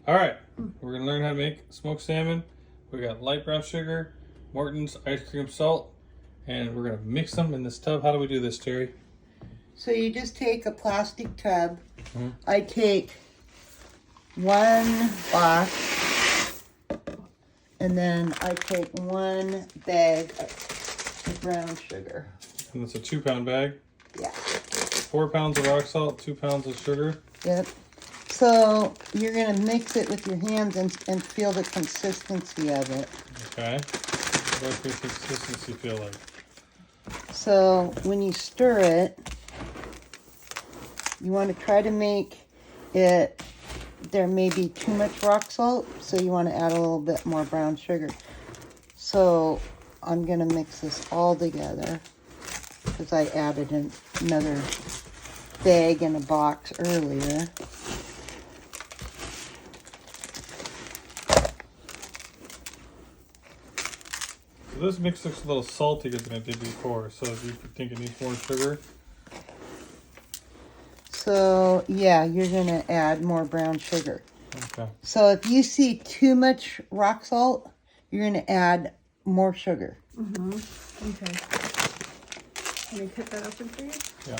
All right, we're gonna learn how to make smoked salmon. We got light brown sugar, Morton's ice cream salt, and we're gonna mix them in this tub. How do we do this, Terry? So you just take a plastic tub. I take 1 box, and then I take 1 bag of brown sugar. And it's a 2-pound bag. Yeah. 4 pounds of rock salt, 2 pounds of sugar. Yep. So you're gonna mix it with your hands and feel the consistency of it. Okay. What does the consistency feel like? So when you stir it, you want to try to make it, there may be too much rock salt, so you want to add a little bit more brown sugar. So I'm going to mix this all together because I added another bag in a box earlier. So this mix looks a little saltier than it did before. So do you think it needs more sugar? So yeah, you're going to add more brown sugar. Okay. So if you see too much rock salt, you're going to add more sugar. Okay. Can we cut that open for you? Yeah.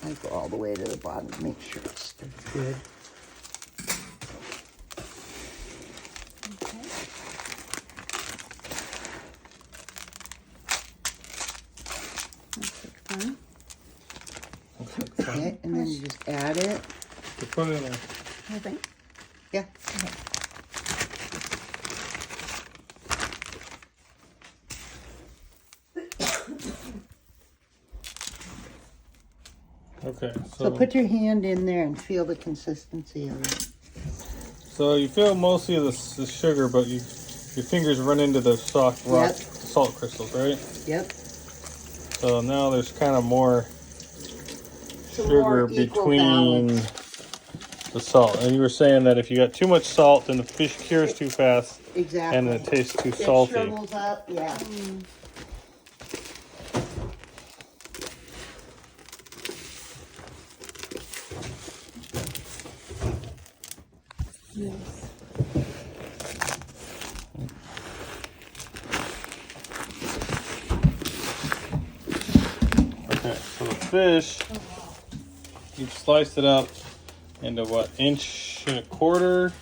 I go all the way to the bottom to make sure it's good. Okay. That's like fun. Okay, and then you just add it. So put it in there. I think. Yeah. Okay. Okay. So put your hand in there and feel the consistency of it. So you feel mostly of the sugar, but your fingers run into the soft rock salt crystals, right? Yep. So now there's kind of more sugar more equal between the salt. And you were saying that if you got too much salt, then the fish cures too fast. Exactly. And it tastes too It salty. shrivels up, yeah. Yes. Okay, so the fish, you've sliced it up into what, 1.25 inches?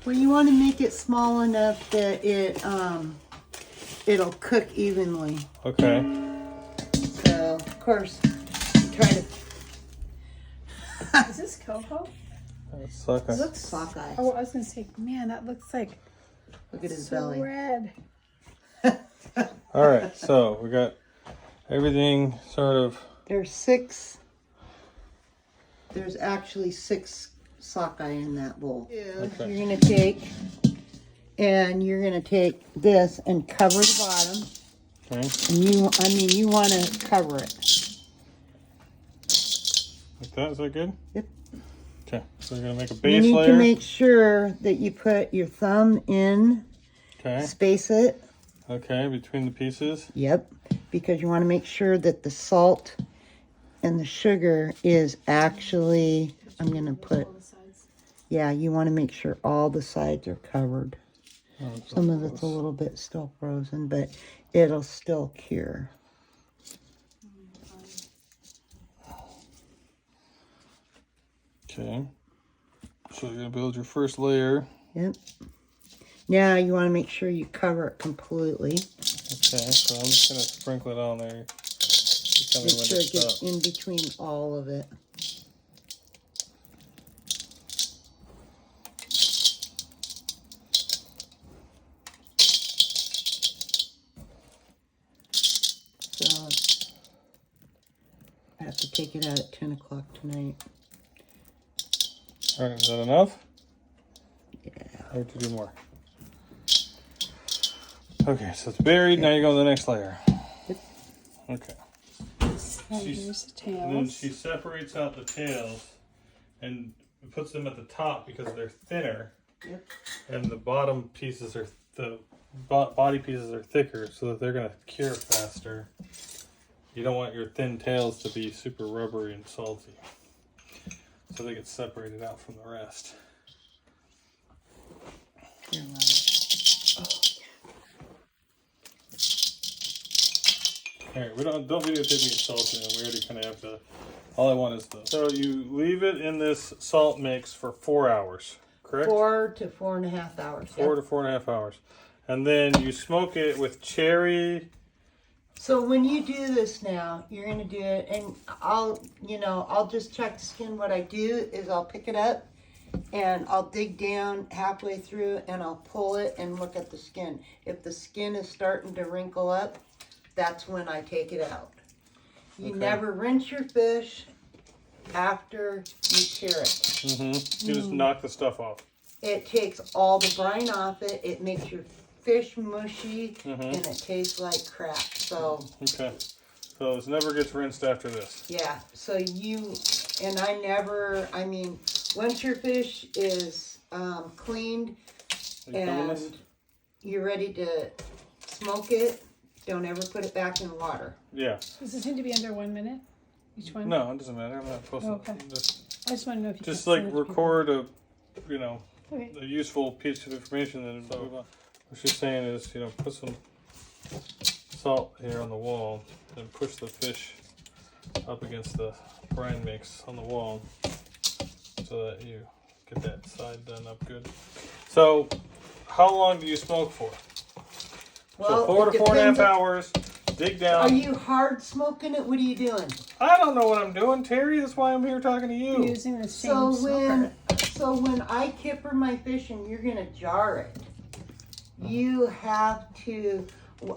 Well, you want to make it small enough that it'll cook evenly. Okay. So, of course, try to. Is this cocoa? That's okay. It looks Sockeye. Oh, I was gonna say, man, that looks like Look at his so belly. red. All right, so we got everything sort of. There's actually 6 sockeye in that bowl. Okay. You're gonna take this and cover the bottom. Okay. And you want to cover it. Like that, is that good? Yep. Okay, so we're gonna make a You base need layer. to make sure that you put your thumb in, Okay. space it. Okay, between the pieces. Yep. Because you want to make sure that the salt and the sugar is actually, I'm going to put, yeah, you want to make sure all the sides are covered. Oh, it's Some so of it's a close. little bit still frozen, but it'll still cure. Okay. So you're gonna build your first layer. Yep. Now you want to make sure you cover it completely. Okay, so I'm just gonna sprinkle it on there. You tell me Make when sure to it gets stop. in between all of it. So I have to take it out at 10 o'clock tonight. All right, is that enough? Yeah. I have to do more. Okay, so it's buried. Now you go to the next layer. Yep. Okay. And here's the And then tails. she separates out the tails and puts them at the top because they're thinner. Yep. And the bottom pieces are body pieces are thicker, so that they're gonna cure faster. You don't want your thin tails to be super rubbery and salty. So so they get separated out from the rest. Here, Mom. Alright, we don't videotape me salt in. We already kind of have to. All I want is the. So you leave it in this salt mix for 4 hours, correct? 4 to 4.5 hours. 4 to 4.5 hours, and then you smoke it with cherry. So when you do this now, you're gonna do it, and I'll just check the skin. What I do is I'll pick it up, and I'll dig down halfway through, and I'll pull it and look at the skin. If the skin is starting to wrinkle up, that's when I take it out. You Okay. never rinse your fish after you tear it. Mm-hmm. You just knock the stuff off. It takes all the brine off it. It makes your fish mushy, and it tastes like crap. So Okay. So it never gets rinsed after this. yeah, so once your fish is cleaned Are you filming this? and you're ready to smoke it, don't ever put it back in the water. Yeah. Does this need to be under 1 minute? Each one? No, it doesn't matter. I'm not posting. Okay. Just, I just want to know if you just can like send it to record a, Okay. a useful piece of information. Then so what she's saying is, put some salt here on the wall and push the fish up against the brine mix on the wall so that you get that side done up good. So, how long do you smoke for? So 4 to 4.5 hours. Dig down. Are you hard smoking it? What are you doing? I don't know what I'm doing, Terry. That's why I'm here talking to you. Using the same So smoker. when I kipper my fish and you're gonna jar it, you have to.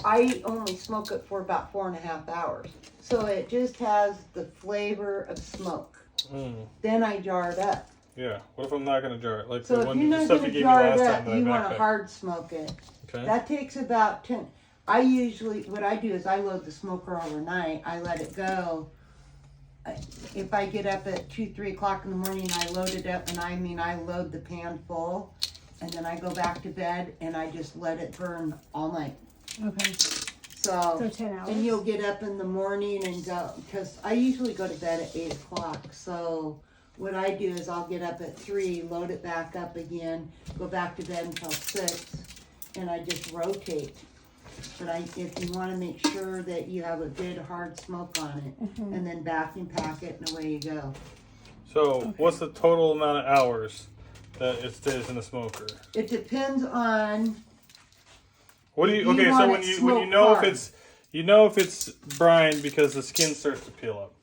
I only smoke it for about 4.5 hours, so it just has the flavor of smoke. Then I jar it up. Yeah. What if I'm not gonna jar it? Like So the if one you're the not stuff gonna you gave me jar last it time up, that you I want to backpacked. hard smoke it. Okay. That takes about 10. I usually, what I do is I load the smoker overnight. I let it go. If I get up at 2, 3 o'clock in the morning, I load it up, and I load the pan full, and then I go back to bed and I just let it burn all night. Okay. So 10 hours. and you'll get up in the morning and go, because I usually go to bed at 8 o'clock. So what I do is I'll get up at 3, load it back up again, go back to bed until 6, and I just rotate. But if you want to make sure that you have a good hard smoke on it, and then vacuum pack it, and away you go. So, what's the total amount of hours that it stays in the smoker? It depends on. What do you? You Okay, so want when it you smoked know hard. if it's brine because the skin starts to peel up.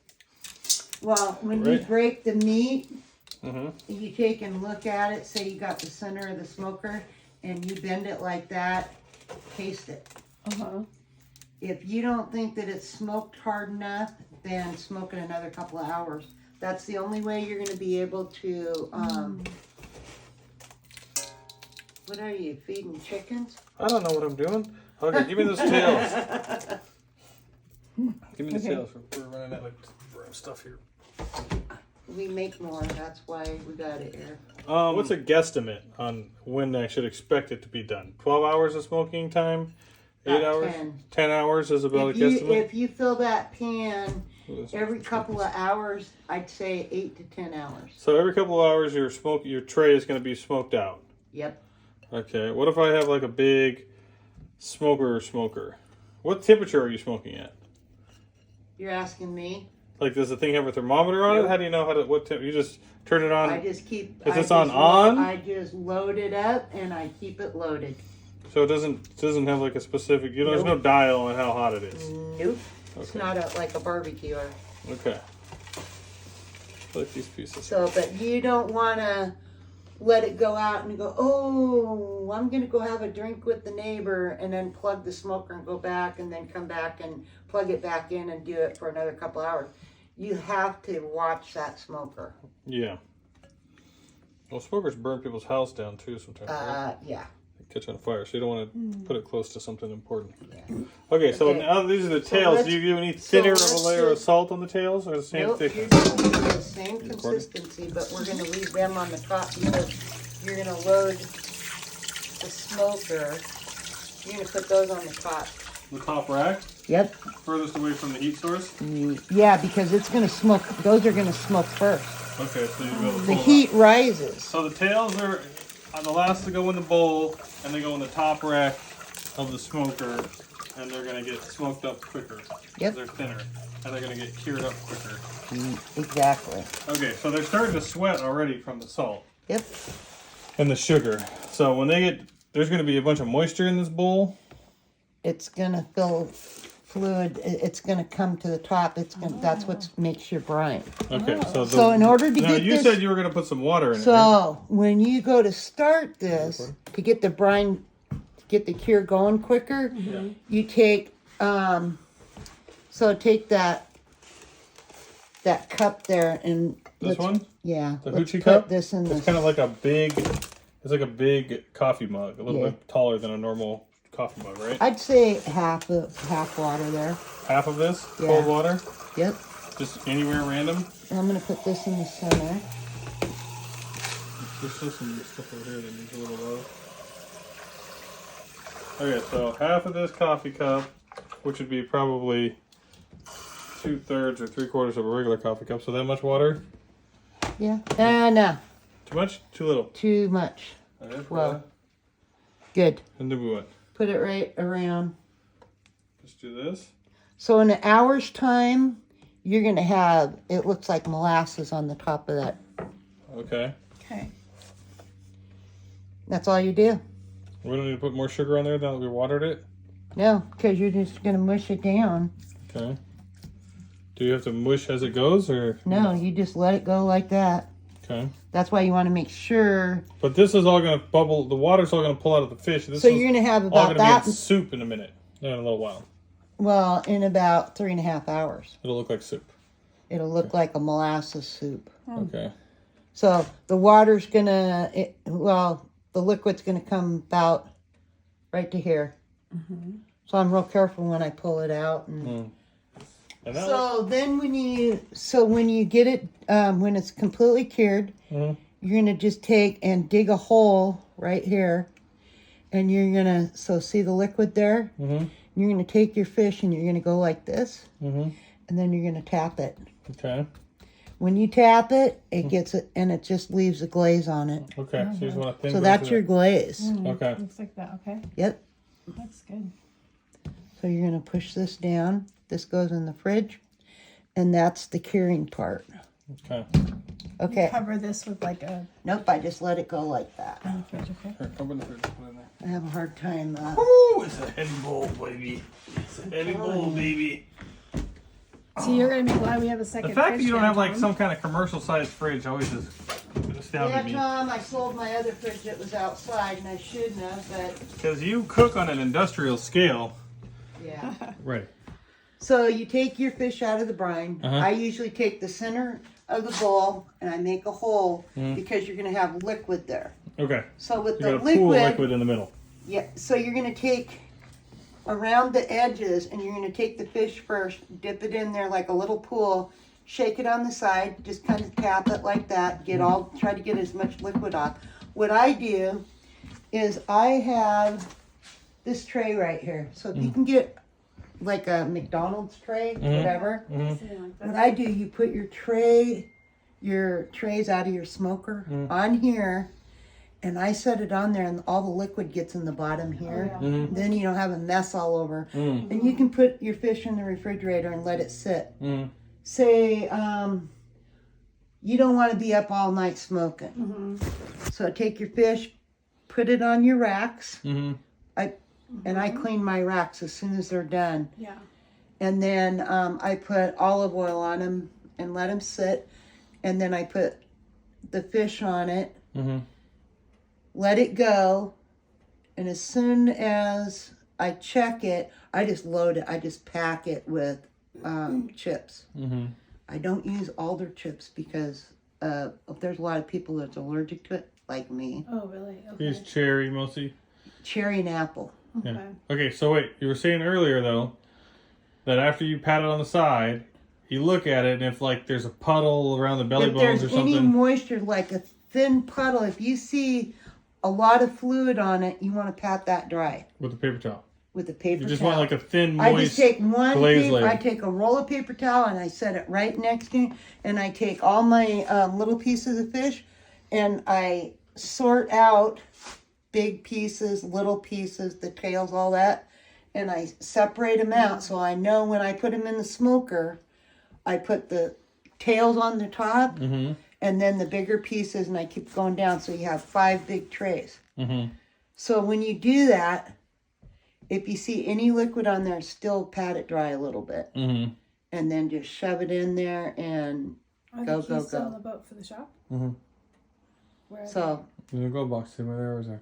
Well, when you Right. break the meat, Mm-hmm. you take and look at it. Say you got the center of the smoker, and you bend it like that. Taste it. If you don't think that it's smoked hard enough, then smoke it another couple of hours. That's the only way you're going to be able to. What are you feeding chickens? I don't know what I'm doing. Okay, give me those tails. Give me the tails. We're running out of stuff here. We make more. That's why we got it here. What's a guesstimate on when I should expect it to be done? 12 hours of smoking time? 8 About hours? 10. 10 hours is about If a you, guesstimate? if you fill that pan every couple of hours, I'd say 8 to 10 hours. So every couple of hours your tray is going to be smoked out. Yep. Okay, what if I have like a big smoker? What temperature are you smoking at? You're asking me? Like, does the thing have a thermometer on it? How do you know you just turn it on? I just keep. Is this I on? just I just load it up and I keep it loaded. So it doesn't have like a specific, there's no dial on how hot it is. Nope. It's not like a barbecue. Okay. Like these pieces. So, but you don't want to let it go out and go, oh, I'm going to go have a drink with the neighbor and then plug the smoker and go back and then come back and plug it back in and do it for another couple hours. You have to watch that smoker. Yeah. Well, smokers burn people's house down too sometimes. Right? Yeah. They catch on fire, so you don't want to put it close to something important. Yeah. Okay, so Okay. now these are the So tails. let's- Do you need thinner of a let's layer do- of salt on the tails or the same Nope, thickness? you're going to use the same consistency, but we're going to leave them on the top because you're going to load the smoker. You're going to put those on the top. The top rack, Yep. furthest away from the heat source. Yeah, because it's going to smoke. Those are going to smoke first. Okay, so you go The heat rises. So the tails are on the last to go in the bowl, and they go in the top rack of the smoker, and they're gonna get smoked up quicker. Yep. They're thinner, and they're gonna get cured up quicker. Exactly. Okay, so they're starting to sweat already from the salt. Yep. And the sugar. So when they get, there's gonna be a bunch of moisture in this bowl. It's gonna fill fluid. It's gonna come to the top. It's gonna. That's what makes your brine. Okay, So in order to now get you this, said you were gonna put some water in it. Right? so when you go to start this to get the brine, get the cure going quicker, you take so take that cup there and This one? Yeah, The let's hoochie put cup? this in It's this. kind of like a big. It's like a big coffee mug, a little bit taller than a normal coffee mug, right? I'd say half water there. Half of this Yeah. cold water, Yep. just anywhere random. And I'm gonna put this in the center. There's still some stuff over here that needs a little love. Okay, so half of this coffee cup, which would be probably 2/3 or 3/4 of a regular coffee cup. So that much water? Yeah. No, Too much? Too little? too much. Okay, Well, good. and then we what? Put it right around. Just do this. So in an hour's time, you're gonna have, it looks like molasses on the top of that. Okay. Okay. That's all you do. We don't need to put more sugar on there now that we watered it? No, because you're just gonna mush it down. Okay. Do you have to mush as it goes, or? No, you just let it go like that. Okay. That's why you want to make sure. But this is all going to bubble. The water's all going to pull out of the fish. This So is you're gonna have all about going that. to be in soup in a minute. Yeah, in a little while. Well, in about 3.5 hours, It'll look like soup. it'll look like a molasses soup. Okay. So the water's gonna, the liquid's gonna come about right to here. So I'm real careful when I pull it out. And And that so then when you get it, when it's completely cured, you're gonna just take and dig a hole right here, and you're gonna see the liquid there. You're gonna take your fish and you're gonna go like this, and then you're gonna tap it. Okay. When you tap it, it gets it, and it just leaves a glaze on it. Okay. So you just want to thin. So go that's through your glaze. Okay. Looks like that. Okay. Yep. That's good. So you're gonna push this down. This goes in the fridge, and that's the curing part. Okay. Okay. Cover this with like a Nope, I just let it go like that. fridge. Okay. Here, open the fridge. Put it in there. I have a hard time. Ooh, it's a heavy bowl, baby. It's a heavy bowl, baby. So you're gonna be glad we have a second. The fact that fridge you don't have like downtown. some kind of commercial sized fridge always just astounded Yeah, me. Tom, I sold my other fridge that was outside, and I shouldn't have, but Because you cook on an industrial scale. yeah. Right. So you take your fish out of the brine. I usually take the center of the bowl and I make a hole because you're going to have liquid there. Okay. So with You the got a pool of liquid, liquid in the middle. yeah. So you're going to take around the edges, and you're going to take the fish first, dip it in there like a little pool, shake it on the side, just kind of tap it like that. Try to get as much liquid off. What I do is I have this tray right here. So if you can get like a McDonald's tray, whatever. What I do, you put your trays out of your smoker on here, and I set it on there, and all the liquid gets in the bottom here. Then you don't have a mess all over. And you can put your fish in the refrigerator and let it sit. Say, you don't want to be up all night smoking. So take your fish, put it on your racks. I clean my racks as soon as they're done. Yeah. And then I put olive oil on them and let them sit. And then I put the fish on it, let it go. And as soon as I check it, I just load it. I just pack it with chips. I don't use alder chips because there's a lot of people that's allergic to it, like me. Oh, really? Okay. Use cherry mostly. Cherry and apple. Okay. Yeah. Okay, so wait, you were saying earlier though that after you pat it on the side, you look at it, and if like there's a puddle around the belly If bones there's or any something, moisture, like a thin puddle, if you see a lot of fluid on it, you want to pat that dry. with a paper towel. with a paper You just towel. want like a thin, I moist just take one glaze paper, layer. I take a roll of paper towel and I set it right next to me, and I take all my little pieces of fish and I sort out big pieces, little pieces, the tails, all that, and I separate them out so I know when I put them in the smoker, I put the tails on the top Mm-hmm. and then the bigger pieces, and I keep going down so you have 5 big trays. Mm-hmm. So when you do that, if you see any liquid on there, still pat it dry a little bit. Mm-hmm. And then just shove it in there and Are Go, the go, keys still go. in the boat for the shop? Mm-hmm. Where are so In the glove box, see where there was there.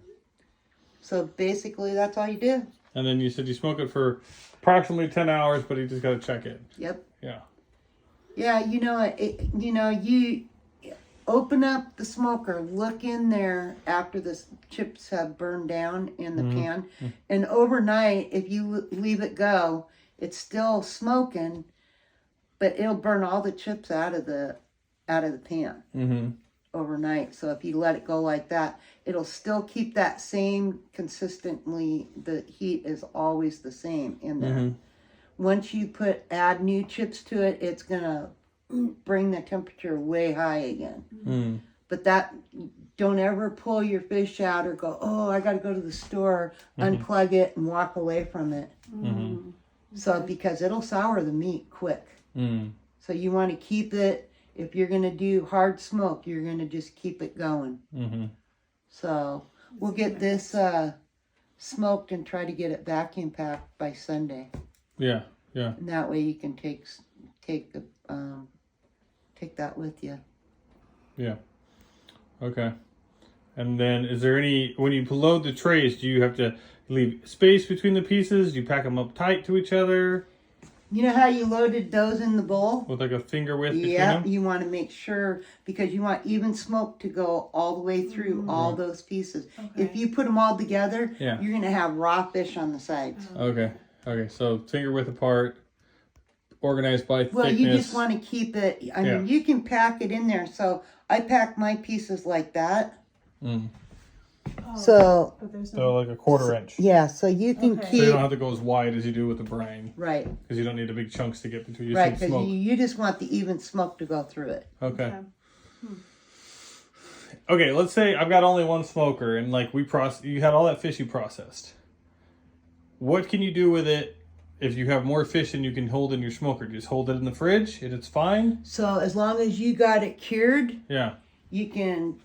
so basically that's all you do. And then you said you smoke it for approximately 10 hours, but you just got to check it. Yep. Yeah. Yeah, you open up the smoker, look in there after the chips have burned down in the pan, and overnight, if you leave it go, it's still smoking, but it'll burn all the chips out of the pan Mm-hmm. overnight. So if you let it go like that, it'll still keep that same consistently. The heat is always the same in there. Mm-hmm. Once you add new chips to it, it's gonna bring the temperature way high again. Mm-hmm. But don't ever pull your fish out or go, oh, I got to go to the store, unplug it, and walk away from it. Mm-hmm. So because it'll sour the meat quick. Mm-hmm. So you want to keep it. If you're gonna do hard smoke, you're gonna just keep it going. Mm-hmm. So we'll get this smoked and try to get it vacuum packed by Sunday. Yeah. Yeah. And that way you can take that with you. Yeah. Okay. And then is there when you load the trays, do you have to leave space between the pieces? Do you pack them up tight to each other? You know how you loaded those in the bowl? With like a finger width between Yeah, them? you want to make sure, because you want even smoke to go all the way through all those pieces. Okay. If you put them all together, Yeah. you're going to have raw fish on the sides. Okay. Okay. So finger width apart, organized by Well, thickness. you just want to keep it, I mean, you can pack it in there. So I pack my pieces like that. Mm. Oh, So, but there's So no. like a 1/4 inch. yeah, so you can Okay. So you keep, don't have to go as wide as you do with the brine. right, Because you don't need the big chunks to get between. You right, just need because smoke. you just want the even smoke to go through it. Okay. Okay, let's say I've got only one smoker and like you had all that fish you processed. What can you do with it if you have more fish than you can hold in your smoker? Just hold it in the fridge and it's fine? So as long as you got it cured, Yeah. you can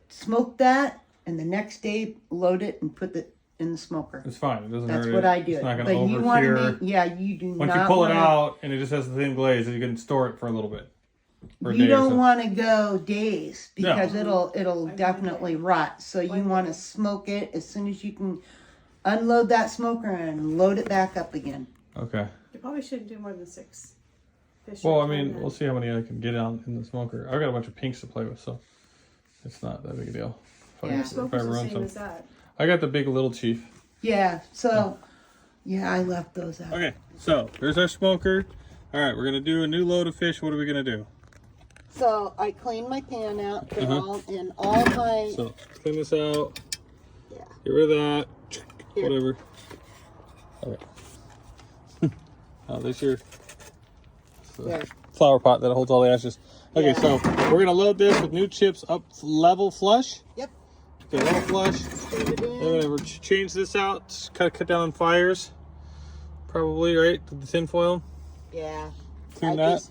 smoke that and the next day load it and put it in the smoker. It's fine. It doesn't That's hurt what it. I do. It's not But going to you want to overcure. make, you do Once not you pull wanna, it out and it just has the thin glaze, you can store it for a little bit. For a you day or don't so. want to go days because it'll I definitely rot. So you One want to day. smoke it as soon as you can. Unload that smoker and load it back up again. Okay. You probably shouldn't do more than 6 fish. Well, at I a time mean, then. we'll see how many I can get out in the smoker. I've got a bunch of pinks to play with, so it's not that big a deal. If Yeah. if Smoker's the run same as that. I got the big little chief. Yeah. So, yeah, I left those out. Okay, so there's our smoker. All right, we're gonna do a new load of fish. What are we gonna do? So I cleaned my pan out for Uh-huh. all my. So clean this out. Yeah. Get rid of that. Here. Whatever. Okay. Oh, there's your There. flower pot that holds all the ashes. Okay, Yeah. so we're gonna load this with new chips up level flush. Yep. Okay, level flush. Put it in. Then we're gonna change this out. Cut down on fires. Probably right. The tin foil. Yeah. Clean that.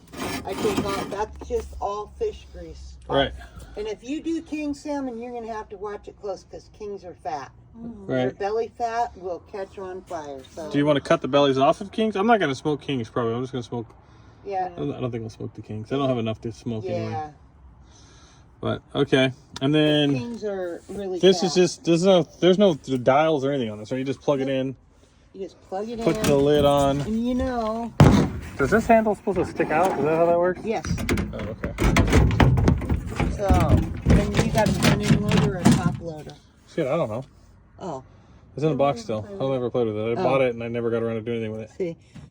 I take all. That's just all fish grease. Right. And if you do king salmon, you're gonna have to watch it close because kings are fat. Right. Your belly fat will catch on fire. So Do you want to cut the bellies off of kings? I'm not going to smoke kings, probably. I'm just going to smoke... yeah, I don't think I'll smoke the kings. I don't have enough to smoke anyway. yeah. But, okay. And then... Kings are really. This fat. is just... There's no dials or anything on this, right? You just plug it in, You just plug it put in, the lid on. and you know. Does this handle supposed to stick out? Is that how that works? Yes. Oh, okay. So then you got a front end loader or a top loader. Shit, I don't know. Oh, It's in the box still. I'll never played with it. I bought it and I never got around to doing anything with it. see.